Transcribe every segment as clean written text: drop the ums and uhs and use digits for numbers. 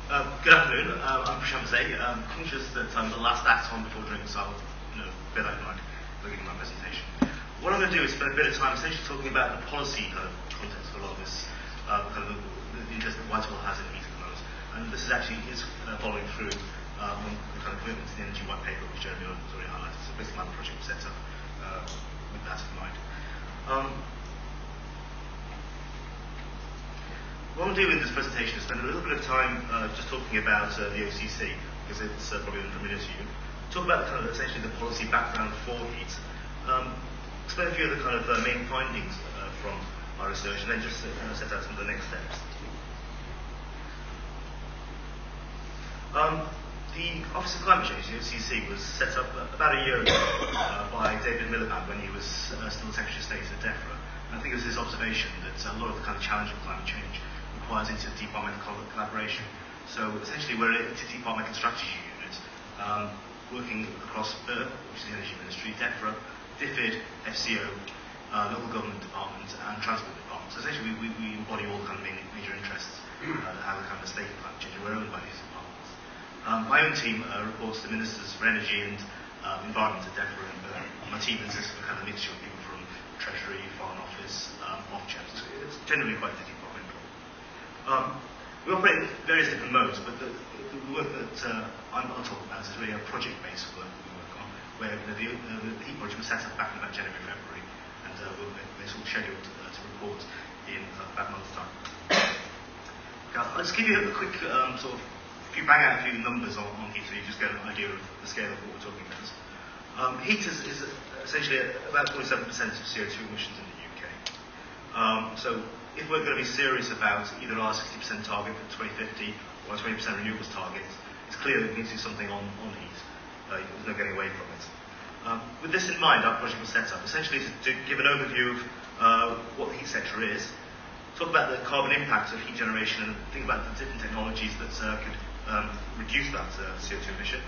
Good afternoon. I'm Prashant. I'm conscious that I'm the last act on before drinks, so I'll bear that in mind beginning my presentation. What I'm going to do is spend a bit of time essentially talking about the policy kind of context for a lot of this, kind of the interest that Whitehall has in heat at the moment. And this is actually following through on the kind of commitments in the Energy White Paper, which Jeremy has already highlighted. So basically, my project was set up with that in mind. What I'm doing in this presentation is spend a little bit of time just talking about the OCC, because it's probably unfamiliar to you. Talk about the kind of essentially the policy background for heat. Explain a few of the kind of main findings from our research, and then just set out some of the next steps. The Office of Climate Change, the OCC, was set up about a year ago by David Miliband when he was still Secretary of State at DEFRA. And I think it was his observation that a lot of the kind of challenge of climate change requires interdepartmental collaboration. So essentially we're an interdepartmental strategy unit working across ERP, which is the Energy Ministry, DEFRA, DFID, FCO, local government department and transport department. So essentially we embody all kind of major interests that have a kind of stake in climate change, and we're owned by these departments. My own team reports to the Ministers for Energy and Environment at DEFRA, and my team consists of a kind of mixture of people from Treasury, Foreign Office, Ofgem. So it's generally quite interdepartmental. We operate in various different modes, but the work that I'll talk about is really a project-based work that we work on, where the heat project was set up back in about January, February, and we're sort of scheduled to report in about a month's time. I'll just give you a quick sort of, if you bang out a few numbers on heat, so you just get an idea of the scale of what we're talking about. Heat is essentially about 47% of CO2 emissions in the UK. So if we're going to be serious about either our 60% target for 2050 or our 20% renewables target, it's clear that we need to do something on heat. There's no getting away from it. With this in mind, our project was set up essentially to give an overview of what the heat sector is, talk about the carbon impact of heat generation, and think about the different technologies that could reduce that CO2 emission.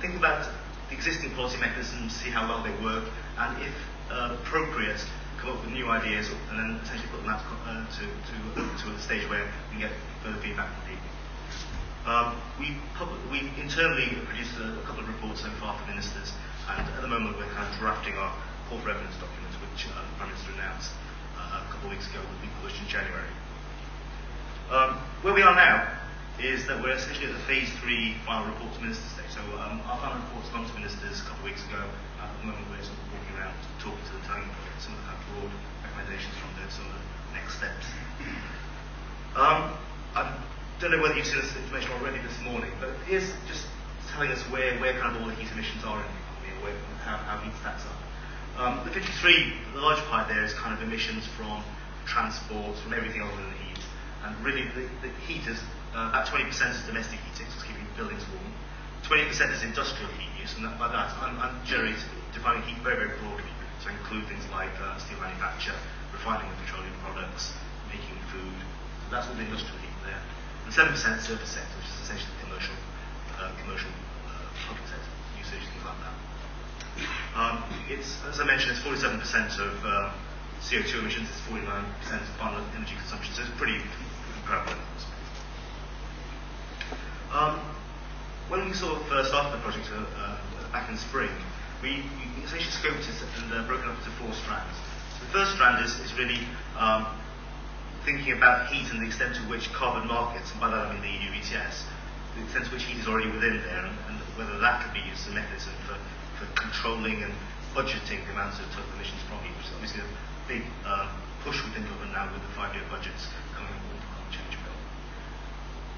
Think about the existing policy mechanisms, see how well they work, and if appropriate, come up with new ideas, and then essentially put them out to a stage where we can get further feedback from people. We internally produced a couple of reports so far for ministers, and at the moment we're kind of drafting our call for evidence document, which the Prime Minister announced a couple of weeks ago will be published in January. Where we are now is that we're essentially at the phase 3 final report to minister stage. So our final report's gone to ministers a couple of weeks ago. At the moment we're sort of walking around talking to the telling some of the kind of broad recommendations from there, some of the next steps. I don't know whether you've seen this information already this morning, but here's just telling us where kind of all the heat emissions are in the economy, and how heat stacks up. The 53, the large part there is kind of emissions from transport, from everything other than heat. And really the heat is about 20% is domestic heating, so it's keeping buildings warm. 20% is industrial heat use, and by that I'm generally defining heat very, very broadly. So I include things like steel manufacture, refining of petroleum products, making food. So that's all the industrial heat there. And 7% surface sector, which is essentially commercial public sector usage, things like that. It's, as I mentioned, it's 47% of CO2 emissions, it's 49% of final energy consumption, so it's pretty comparable. When we sort of started the project back in spring, we essentially scoped it and broken it up into 4 strands. So the first strand is really thinking about heat and the extent to which carbon markets, and by that I mean the EU ETS, the extent to which heat is already within there, and whether that could be used as a mechanism for controlling and budgeting the amounts of total emissions from heat, which is obviously a big push within government now with the 5-year budgets coming up with the climate change bill.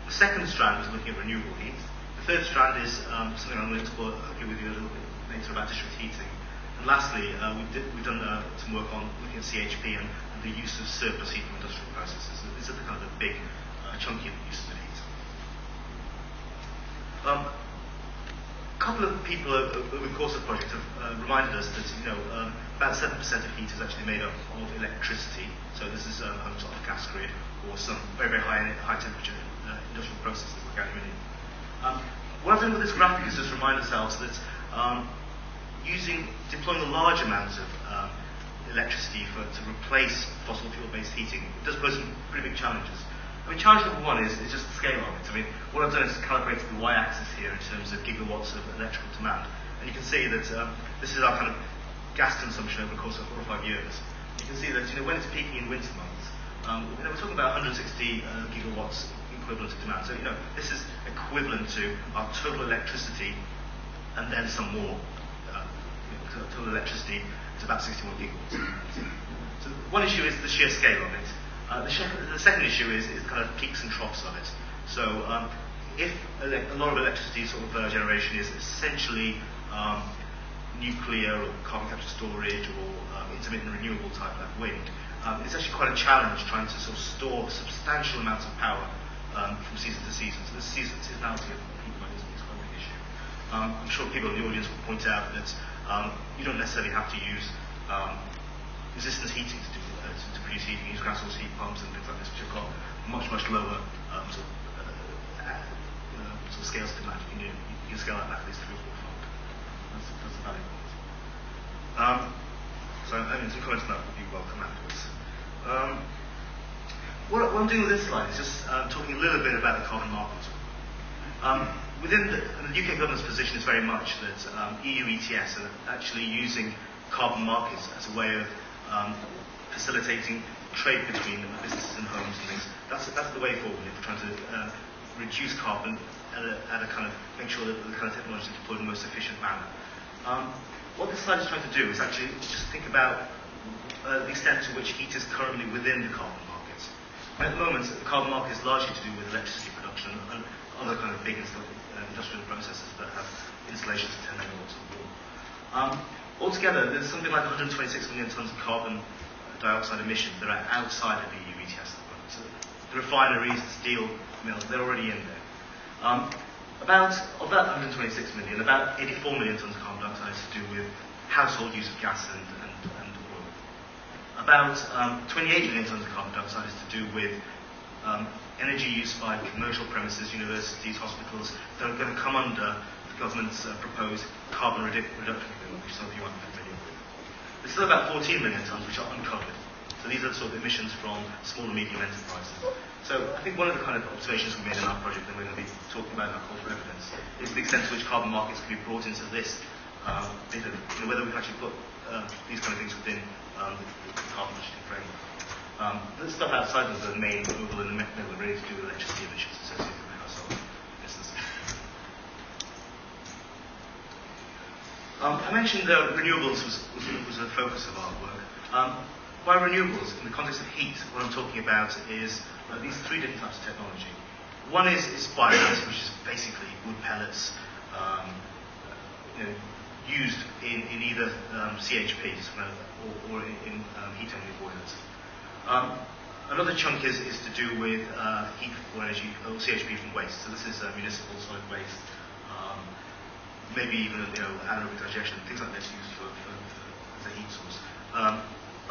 The second strand is looking at renewable heat. The third strand is something I'm going to explore with you a little bit later about district heating. And lastly, we've done some work on looking at CHP and the use of surplus heat from industrial processes. These are the kind of the big, chunky uses of heat. A couple of people over the course of the project have reminded us that about 7% of heat is actually made up of electricity. So this is home to the gas grid or some very, very high temperature industrial processes that we're carrying in. What I've done with this graphic is just remind ourselves that deploying a large amount of electricity to replace fossil fuel-based heating, it does pose some pretty big challenges. I mean, challenge number one is just the scale of it. I mean, what I've done is calibrated the y-axis here in terms of gigawatts of electrical demand. And you can see that this is our kind of gas consumption over the course of 4 or 5 years. You can see that when it's peaking in winter months, we're talking about 160 gigawatts equivalent of demand. So this is equivalent to our total electricity and then some more. Total electricity is about 61 gigawatts. So one issue is the sheer scale of it. The second issue is kind of peaks and troughs of it. So if a lot of electricity sort of generation is essentially nuclear or carbon capture storage or intermittent renewable type like wind, it's actually quite a challenge trying to sort of store substantial amounts of power from season to season. So the seasonality of heat is quite a big issue. I'm sure people in the audience will point out that you don't necessarily have to use resistance heating to produce heat. You use ground source heat pumps and things like this, which have got much lower sort of scales to demand. You can scale that back at least 3 or 4 fold. That's a valid point. So some comments on that would be welcome afterwards. What I'm doing with this slide is just talking a little bit about the carbon market. Within the UK government's position is very much that EU ETS are actually using carbon markets as a way of facilitating trade between businesses and homes and things. That's the way forward if we're trying to reduce carbon at a kind of make sure that the kind of technology is deployed in the most efficient manner. What this slide is trying to do is actually just think about the extent to which heat is currently within the carbon market. At the moment, the carbon market is largely to do with electricity production and other kind of big industrial processes that have installations of 10 megawatts or more. Altogether, there's something like 126 million tons of carbon dioxide emissions that are outside of the EU ETS at the moment. So the refineries, the steel mills, they're already in there. Of that 126 million, about 84 million tons of carbon dioxide is to do with household use of gas and oil. About 28 million tons of carbon dioxide is to do with energy use by commercial premises, universities, hospitals, that are going to come under the government's proposed carbon reduction bill, which some of you might be familiar with. There's still about 14 million tons which are uncovered. So these are sort of emissions from small and medium enterprises. So I think one of the kind of observations we made in our project that we're going to be talking about in our call for evidence is the extent to which carbon markets can be brought into this, whether we can actually put these kind of things within the carbon budgeting framework. The stuff outside of the main oval and the middle are really to do with electricity emissions associated with household businesses. I mentioned renewables was a focus of our work. By renewables, in the context of heat, what I'm talking about is these 3 different types of technology. One is biomass, which is basically wood pellets used in either CHPs or in heat-only boilers. Another chunk is to do with heat for energy, or CHP from waste. So this is municipal solid waste, maybe even anaerobic digestion, things like this used as a heat source.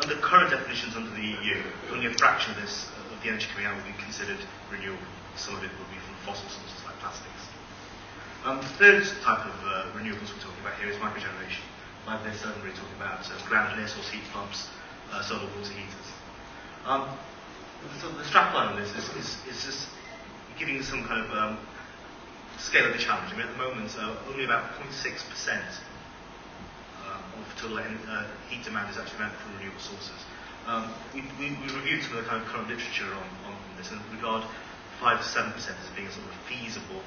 Under current definitions under the EU, only a fraction of the energy coming out will be considered renewable. Some of it will be from fossil sources like plastics. The third type of renewables we're talking about here is microgeneration. Like this, we're talking about ground and air source heat pumps, solar water heaters. So the strapline on this is just giving you some kind of scale of the challenge. I mean, at the moment, only about 0.6% of total heat demand is actually meant from renewable sources. We reviewed some of the kind of current literature on this and regard 5 to 7% as being a sort of feasible,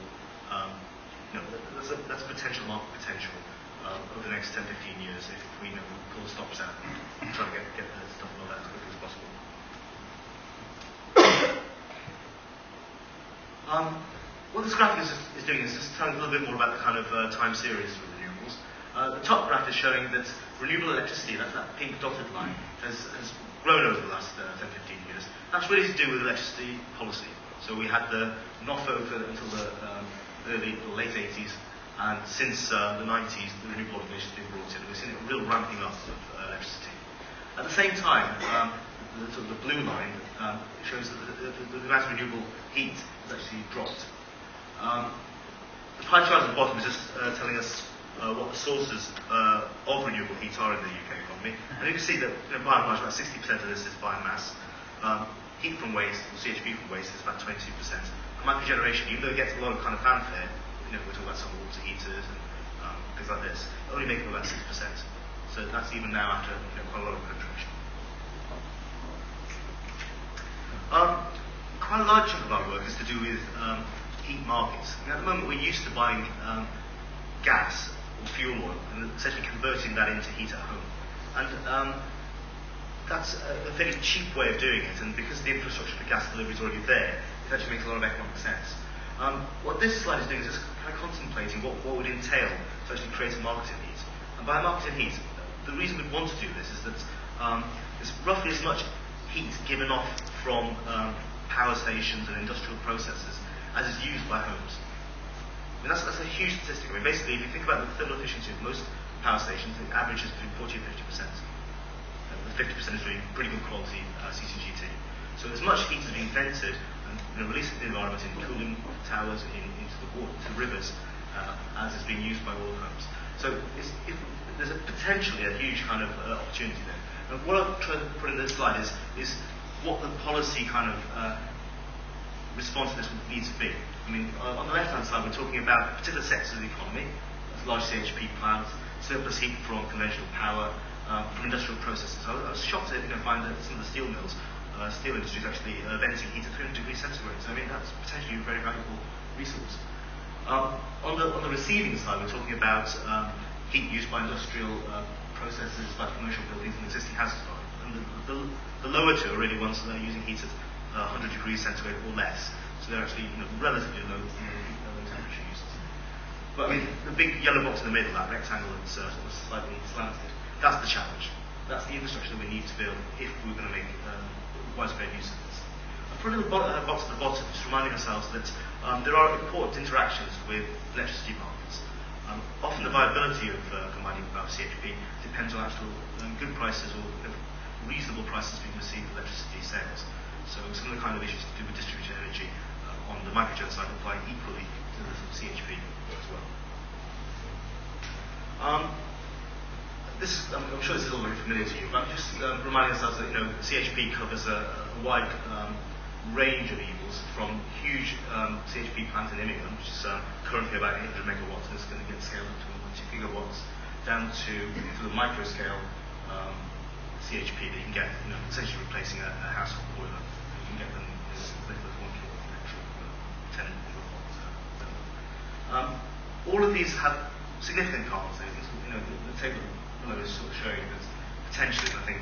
that's a potential market potential over the next 10, 15 years if we pull the stops out and try to get the stuff rolled out as quickly as possible. What this graphic is doing is just telling a little bit more about the kind of time series for renewables. The top graph is showing that renewable electricity, that's that pink dotted line, has grown over the last 10, 15 years. That's really to do with electricity policy. So we had the NOFO until the late 80s, and since the 90s, the renewable obligation has been brought in. We've seen a real ramping up of electricity. At the same time, the blue line shows that the amount of renewable heat has actually dropped. The pie chart at the bottom is just telling us what the sources of renewable heat are in the UK economy. And you can see that by and large about 60% of this is biomass. heat from waste, or CHP from waste, is about 22%. And microgeneration, even though it gets a lot of kind of fanfare, we're talking about some water heaters and things like this, only make up about 6%. So that's even now after quite a lot of penetration. Quite a large chunk of our work is to do with heat markets. At the moment, we're used to buying gas or fuel oil and essentially converting that into heat at home. And that's a fairly cheap way of doing it, and because the infrastructure for gas delivery is already there, it actually makes a lot of economic sense. What this slide is doing is just kind of contemplating what would entail to actually create a market in heat. And by a market in heat, the reason we'd want to do this is that there's roughly as much heat given off from power stations and industrial processes as is used by homes. I mean, that's a huge statistic. I mean, basically, if you think about the thermal efficiency of most power stations, it averages between 40 and 50%. The 50% is really pretty good quality CCGT. So as much heat is being vented and released into the environment in cooling towers, into the water, to rivers, as is being used by all homes. So there's potentially a huge kind of opportunity there. And what I've tried to put in this slide is what the policy kind of response to this would need to be. I mean, on the left-hand side, we're talking about particular sectors of the economy, large CHP plants, surplus heat from conventional power, from industrial processes. I was shocked to find that some of the steel mills, steel industry is actually venting heat at 300 degrees centigrade. So I mean, that's potentially a very valuable resource. On the receiving side, we're talking about heat used by industrial processes, by commercial buildings and existing houses. And the lower two are really ones that are using heat at 100 degrees centigrade or less. So they're actually relatively low temperature uses. But I mean, the big yellow box in the middle, that rectangle that's slightly slanted, that's the challenge. That's the infrastructure that we need to build if we're going to make widespread use of this. I put a little box at the bottom, just reminding ourselves that there are important interactions with electricity markets. Often the viability of combining CHP depends on actual good prices or reasonable prices being received for electricity sales. So some of the kind of issues to do with distributed energy on the microgen side apply equally to the CHP as well. I'm sure this is all very familiar to you, but I'm just reminding ourselves that CHP covers a wide range of evils, from huge CHP plant in Immingham, which is currently about 800 megawatts, and it's going to get scaled up to 2 gigawatts, down to the micro scale CHP that you can get, essentially replacing a household boiler. You can get them as little as 1 kilowatt electric, 10 kilowatts. All of these have significant carbon savings. The table below is sort of showing that potentially, I think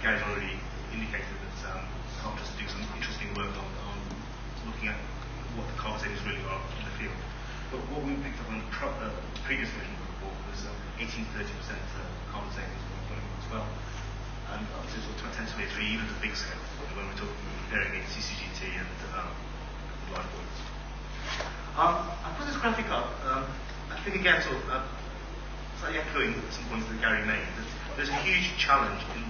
Gary's already indicated that Carpenters do some interesting work on looking at what the carbon savings really are in the field. But what we picked up on the previous version of the report was 18 to 30% carbon savings as well. And up to sort of 10 to 23, even at the big scale, when we're comparing it to CCGT and live boilers. I put this graphic up, I think again, sort of slightly echoing some points that Gary made, that there's a huge challenge in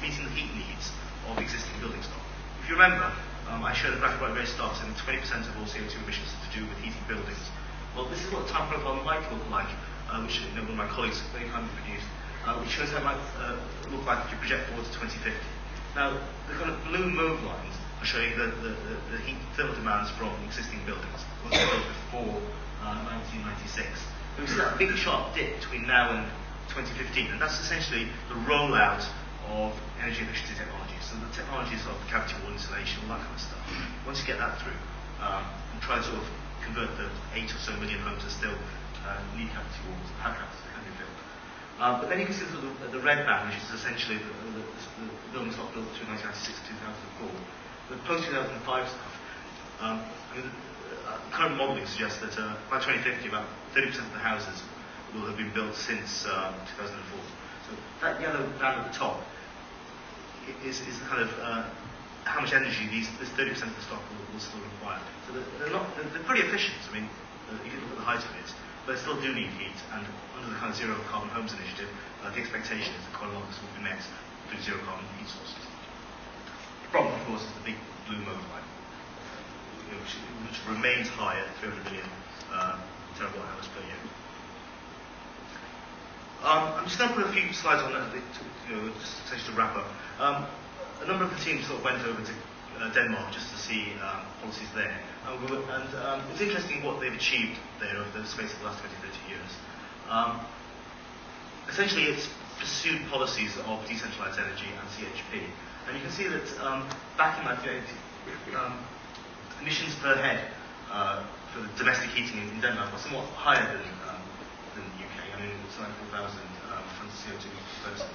meeting the heat needs of existing building stock. If you remember, I showed a graphic right at the very start saying 20% of all CO2 emissions are to do with heating buildings. Well, this is what the time profile might look like, which one of my colleagues very kindly produced, which shows how it might look like if you project forward to 2050. Now, the kind of blue mauve lines are showing the heat thermal demands from existing buildings, ones built before 1996. We see that big sharp dip between now and 2015, and that's essentially the rollout of energy efficiency technologies. So the technologies of cavity wall insulation, all that kind of stuff. Once you get that through, and try to sort of convert the 8 or so million homes that still need cavity walls, have cavity that can be built. But then you can see the red band, which is essentially the building stock built between 1996 and 2004. The post-2005 stuff, current modelling suggests that by 2050, about 30% of the houses will have been built since 2004. So that yellow band at the top is the kind of how much energy this 30% of the stock will still require. So they're pretty efficient. I mean, if you look at the height of it, but they still do need heat. And under the kind of zero carbon homes initiative, the expectation is that quite a lot of this will be met through zero carbon heat sources. The problem, of course, is the big blue mauve line, which remains high at 300 million terawatt hours per year. I'm just going to put a few slides on that, just to wrap up. a number of the teams sort of went over to Denmark just to see policies there. And it's interesting what they've achieved there over the space of the last 20, 30 years. Essentially, it's pursued policies of decentralized energy and CHP. And you can see that back in that day, emissions per head for the domestic heating in Denmark were somewhat higher than the UK. I mean, it's like 4,000 tons of CO2 per person.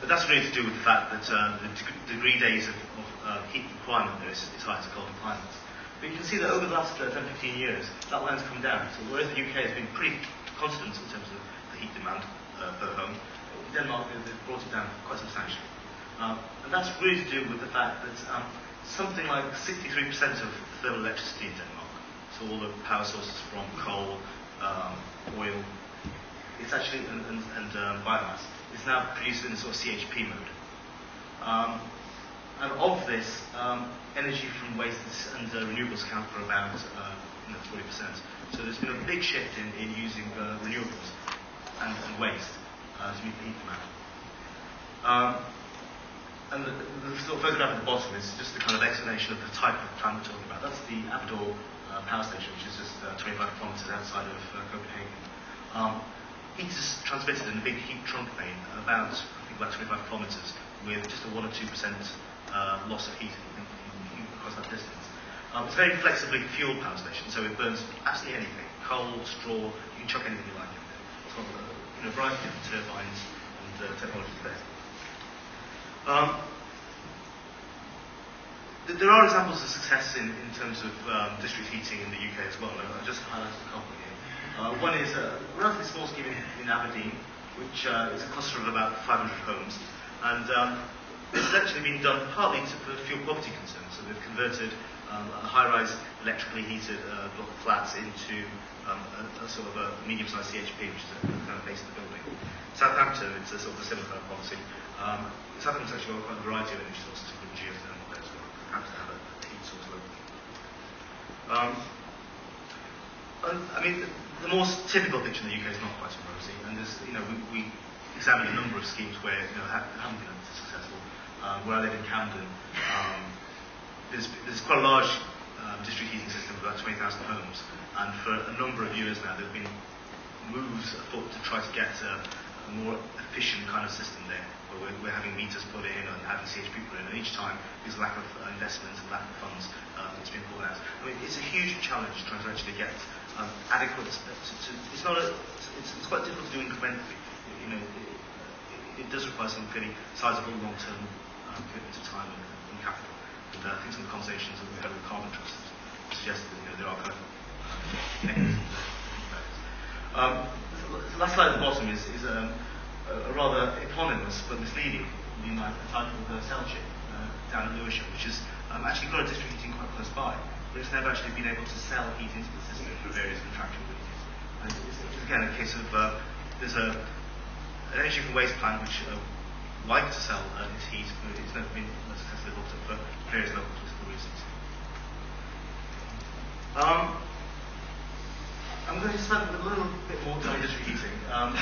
But that's really to do with the fact that the degree days of heat requirement there is high to colder climates. But you can see that over the last 10, 15 years, that line's come down. So whereas the UK has been pretty constant in terms of the heat demand per home, in Denmark they've brought it down quite substantially. And that's really to do with the fact that something like 63% of thermal electricity in Denmark, so all the power sources from coal, oil, it's actually, and biomass, is now produced in a sort of CHP mode. And of this, energy from wastes and renewables account for about 40%. So there's been a big shift in using renewables and waste to meet the heat demand. And the sort of photograph at the bottom is just a kind of explanation of the type of plant we're talking about. That's the Aberdor power station, which is just 25 kilometres outside of Copenhagen. Heat is transmitted in a big heat trunk main about 25 kilometres with just a 1 or 2% loss of heat across that distance. It's a very flexibly fueled power station, so it burns absolutely anything. Coal, straw, you can chuck anything you like in there. It's got a variety of different turbines and technologies there. There are examples of success in terms of district heating in the UK as well. I just highlighted a couple here. One is a relatively small scheme in Aberdeen, which is a cluster of about 500 homes. And this has actually been done partly for fuel poverty concerns. So they've converted a high-rise electrically heated block of flats into a sort of a medium-sized CHP, which is the kind of base of the building. Southampton, it's a sort of a similar kind of policy. Southampton's actually got quite a variety of energy sources, including geothermal there as well. Perhaps to have a heat source locally. I mean, the more typical picture in the UK is not quite so rosy, and there's, we examined a number of schemes where haven't been successful. Where I live in Camden, there's quite a large district heating system of about 20,000 homes, and for a number of years now there have been moves afoot to try to get a more efficient kind of system there, where we're having meters put in and having CHP put in, and each time there's lack of investment and lack of funds, it's been pulled out. I mean, it's a huge challenge trying to actually get adequate. It's quite difficult to do incrementally. It does require some fairly sizable long-term commitment of time and capital. And I think some of the conversations that we've had with Carbon Trust suggest that there are kind of mechanisms there. The last slide at the bottom is a rather eponymous but misleading titled Cell Chip down in Lewisham, which has actually got a district heating quite close by, but it's never actually been able to sell heat into the system for various contractual reasons. And it's again a case of there's an energy from waste plant which like to sell its heat, but it's never been successfully hooked up for various local political reasons. I'm going to spend a little bit more time on district heating. A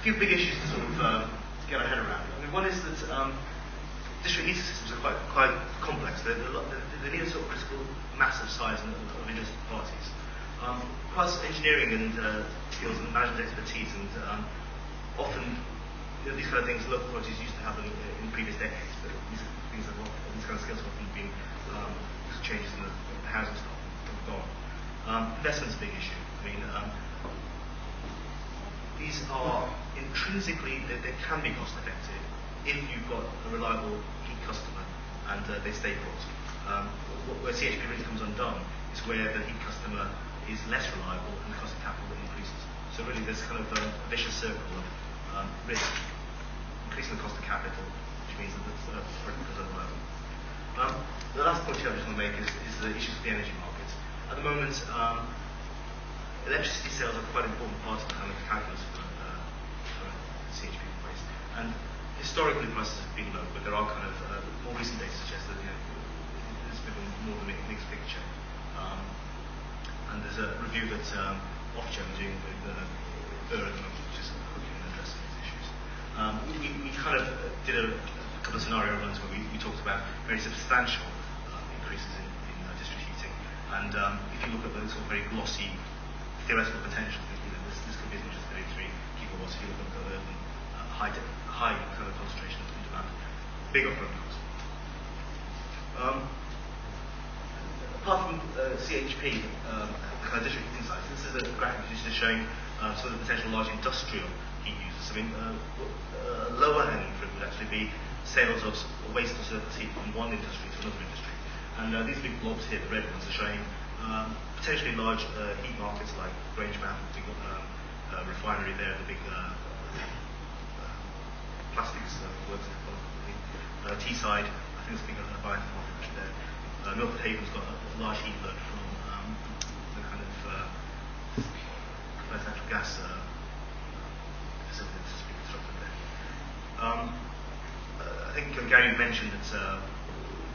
few big issues to sort of get our head around. I mean, one is that district heating systems are quite complex. They need a sort of critical mass of size of interested parties. Plus engineering and skills and management expertise, and often these kind of things local authorities used to have them in previous decades, but these kind of skills have often been changes in the housing stock have gone. Investment's a big issue. I mean, these are intrinsically, they can be cost effective if you've got a reliable heat customer and they stay put. Where CHP really comes undone is where the heat customer is less reliable and the cost of capital increases. So really there's kind of a vicious circle of risk, increasing the cost of capital, which means that the project becomes unreliable. The last point here I just want to make is the issues with the energy markets. At the moment, electricity sales are quite an important part of the kind of calculus for CHP waste. And historically prices have been low, but there are kind of more recent data suggest that there's been more of a mixed picture. And there's a review that Ofgem doing with Burr at the moment, which is looking at addressing these issues. We kind of did a couple of scenario runs where we talked about very substantial increases in district heating. And if you look at the sort of very glossy theoretical potential, this could be as much as 33 gigawatts if you look at the urban high kind of concentration of demand, big upfront cost. Apart from CHP, kind of district heating sites, this is a graphic just showing sort of the potential large industrial heat users. I mean, lower hanging fruit would actually be sales of waste or surplus heat from one industry to another industry. And these big blobs here, the red ones, are showing potentially large heat markets like Grangemouth, big refinery there, the big plastics works in Teesside, I think it's a big bioethanol market actually there. Milford Haven's got a large heat load from the kind of compressed natural gas facilities being constructed there. I think Gary mentioned that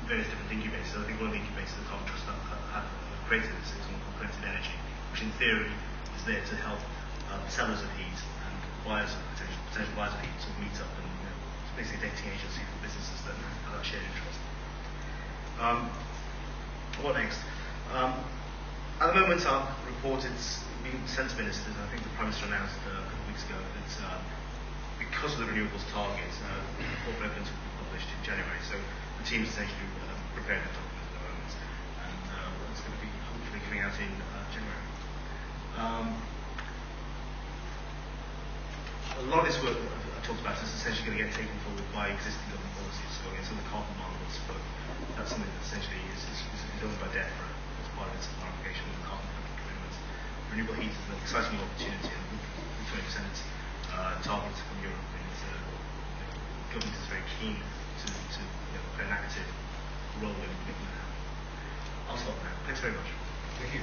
various different incubators. I think one of the incubators that Carbon Trust have created is something called Connected Energy, which in theory is there to help sellers of heat and buyers, potential buyers of heat to meet up and it's basically a dating agency for businesses that have that shared interest. What next? At the moment, our report is being sent to ministers. I think the Prime Minister announced a couple of weeks ago that because of the renewables target, corporate evidence will be published in January. So the team is essentially preparing the document at the moment, and it's going to be hopefully coming out in January. A lot of this work I talked about is essentially going to get taken forward by existing government policies. So again, some of the carbon markets, but that's something that essentially is done by DEFRA as part of its modification of the carbon commitments. Renewable heat is an exciting new opportunity, and the 20% target from Europe means the government is very keen to play an active role in making that happen. I'll stop now. Thanks very much. Thank you.